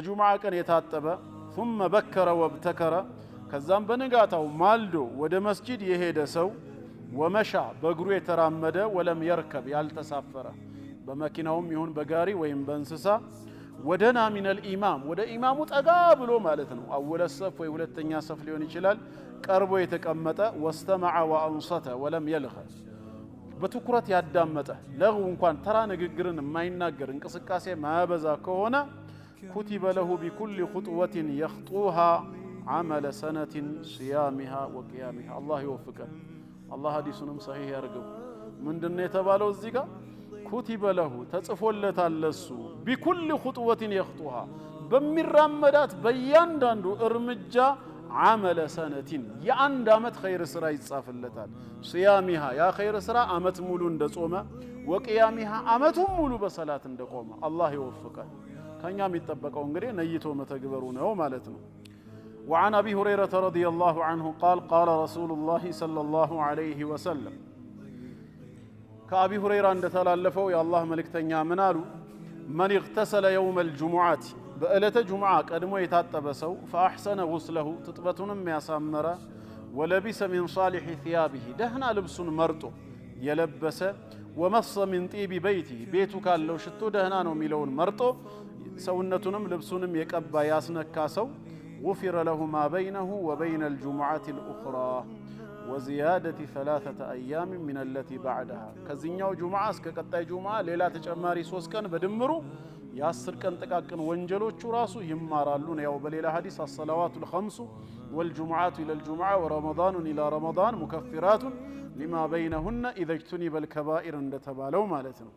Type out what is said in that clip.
ጁምዓ ቀን የታጠበ ثم بكر وابتكر ከዛም በንጋታው ማልዶ ወደ መስጂድ የሄደ ሰው ومشى በእግሩ የተራመደ ولم يركب ያልተሳፈረ በመኪናውም ይሁን በጋሪ ወይም በእንስሳ ودنا من الإمام ወደ ኢማሙ ጠጋ ብሎ ማለት ነው አወለ ሰፍ ወይ ሁለተኛ ሰፍ ሊሆን ይችላል ቀርቦ የተቀመጠ واستمع وانصت ولم يلغ በትኩረት ያዳመጠ ለغው እንኳን ተራ ንግግርን የማይናገር እንቅስቃሴ ማያበዛ ከሆነ كتب له بكل خطوة يخطوها عمل سنة صيامها وقيامها الله يوفقه الله حديثንም صحيح ያርገው ምንድነው የተባለው እዚህ ጋር كتب له ተጽፎለታል ለሱ بكل خطوة يخطوها በሚራመዳት በእያንዳንዱ እርምጃ عمل سنة የአንድ አመት ኸይር ስራ ይጻፍለታል صيامها ያ ኸይር ስራ አመት ሙሉ እንደጾመ وقيامها አመቱን ሙሉ በሰላት እንደቆመ الله يوفقه ከኛ የሚጠበቀው እንግዲህ ነይቶ መተግበሩ ነው ማለት ነው وعن أبي هريرة رضي الله عنه قال قال رسول الله صلى الله عليه وسلم كأبي هريرة عند تلالفه يا الله ملكتنيا منالو من اغتسل يوم الجمعة بألة جمعة قدمو يتاتبسو فأحسن غسله تطبتنم يسامرا ولبس من صالح ثيابه دهنا لبس مرتو يلبس ومص من طيب بيته بيتو كان لو شتو دهنا نو ميلون مرتو سونتنم لبسنم يقبا ياسنكاسو غفر له ما بينه وبين الجمعة الأخرى وزيادة 3 أيام من التي بعدها كزينياو جمعة اسك قطاي جمعة ليلة تጨማሪ 3 ቀን በድምሩ የ10 ቀን ጥቃቅን ወንጀሎቹ ራሱ ይማራሉ ነው ያው በሌላ ሐዲስ الصلوات الخمس والجمعات إلى الجمعة ورمضان إلى رمضان مكفرات لما بينهن إذا اجتنب الكبائر እንደተባለው ማለት ነው